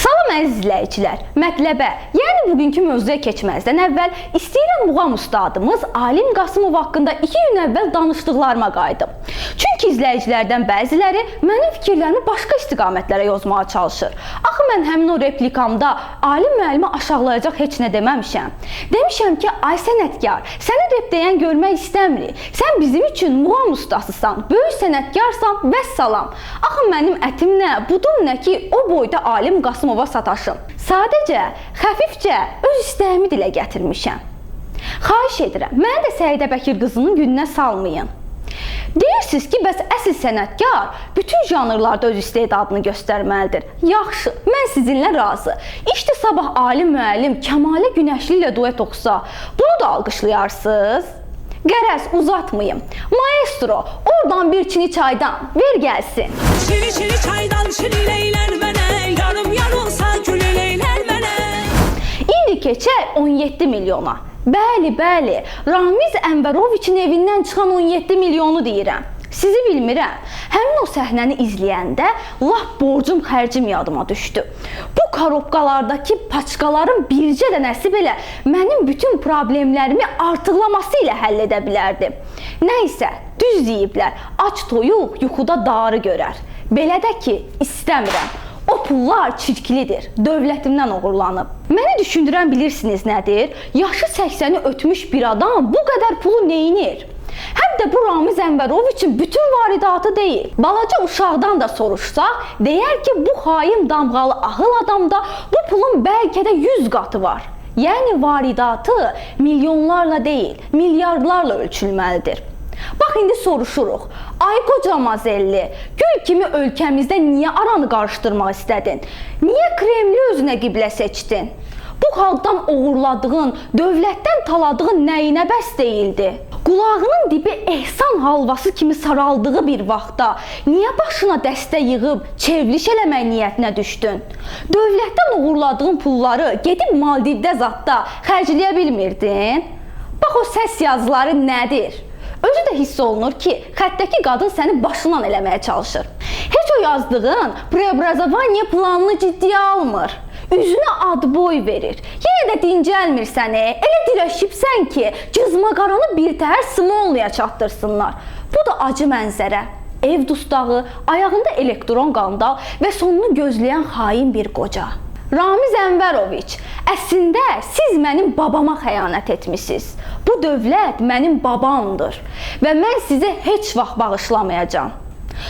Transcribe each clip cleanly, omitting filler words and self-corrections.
Salam əziz izləyicilər, mətləbə, yəni bugünkü mövzuya keçməzdən əvvəl istəyirəm muğam ustadımız Alim Qasımov haqqında 2 gün əvvəl danışdıqlarıma qayıdım. Çünki izləyicilərdən bəziləri mənim fikirlərimi başqa istiqamətlərə yozmağa çalışır. Axı mən həmin o replikamda alim müəllimi aşağılayacaq heç nə deməmişəm. Demişəm ki, ay sənətkar, səni rep deyən görmək istəmirik. Sən bizim üçün muğam ustasısan, böyük sənətkarsan, vəssalam. Axı mənim ətim nə, budum nə ki, o boyda Alim Qasımova sataşım. Sadəcə, xəfifcə öz istəyimi dilə gətirmişəm. Xahiş edirəm, məni də Səidə Bəkir qızının gününə salmayın. Deyirsiniz ki, bəs əsl sənətkar bütün janrlarda öz istedadını göstərməlidir. Yaxşı, mən sizinlə razı. İşte sabah alim müəllim Kəmalə Günəşli ilə duet oxusa, bunu da alqışlayarsınız. Qərəz, uzatmayım. Maestro, oradan bir çini çaydan ver gəlsin. Çini çini çaydan çinileylər mənə, yarım yarılsa gülüleylər mənə. İndi keçək 17 milyona. Bəli, bəli, Ramiz Ənvəroviçin evindən çıxan 17 milyonu deyirəm. Sizi bilmirəm. Həmin o səhnəni izləyəndə lap borcum xərcim yadıma düşdü. Bu korobkalardakı paçkaların bircə dənəsi belə mənim bütün problemlərimi artıqlaması ilə həll edə bilərdi. Nəysə, düz deyiblər, aç toyuq yuxuda darı görər. Belə də ki, istəmirəm. O pullar çirklidir, dövlətimdən oğurlanıb. Məni düşündürən bilirsiniz nədir? Yaşı 80'i ötmüş bir adam bu qədər pulu neyinir? Həm də bu Ramiz Ənvəroviçin bütün varidatı deyil. Balaca uşaqdan da soruşsaq, deyər ki, bu xain damğalı ahıl adamda bu pulun bəlkə də 100 qatı var. Yəni varidatı milyonlarla deyil, milyardlarla ölçülməlidir. Bax, indi soruşuruq. Ay qoca mazelli, gül kimi ölkəmizdə niyə aranı qarışdırmaq istədin? Niyə Kremli özünə qiblə seçdin? Bu xalqdan oğurladığın, dövlətdən taladığın nəyinə bəs deyildi? Qulağının dibi ehsan halvası kimi saraldığı bir vaxtda niyə başına dəstə yığıb çevriliş eləmək niyyətinə düşdün? Dövlətdən oğurladığın pulları gedib Maldivdə zadda xərcləyə bilmirdin? Bax, o səs yazıları nədir? Özü də hiss olunur ki, xəttəki qadın səni başından eləməyə çalışır. Heç o yazdığın preobrazovaniya planını ciddiyə almır. Üzünə ad boy verir. Yenə də dincəlmir səni. Elə dirəşibsən ki, cızmaqaranı bir təhər Smolnaya çatdırsınlar. Bu da acı mənzərə. Ev dustağı, ayağında elektron qandal və sonunu gözləyən xain bir qoca. Ramiz Ənvəroviç, əslində siz mənim babama xəyanət etmişsiniz. Bu dövlət mənim babamdır və mən sizi heç vaxt bağışlamayacağam.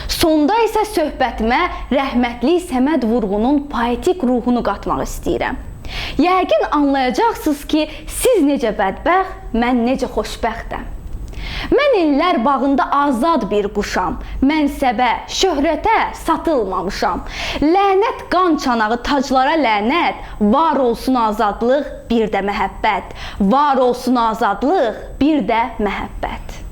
Sonda isə söhbətimə rəhmətli Səməd Vurğunun poetik ruhunu qatmaq istəyirəm. Yəqin anlayacaqsınız ki, siz necə bədbəxt, mən necə xoşbəxtəm. Mən illər bağında azad bir quşam, mənsəbə, şöhrətə satılmamışam. Lənət qan çanağı taclara lənət, var olsun azadlıq, bir də məhəbbət. Var olsun azadlıq, bir də məhəbbət.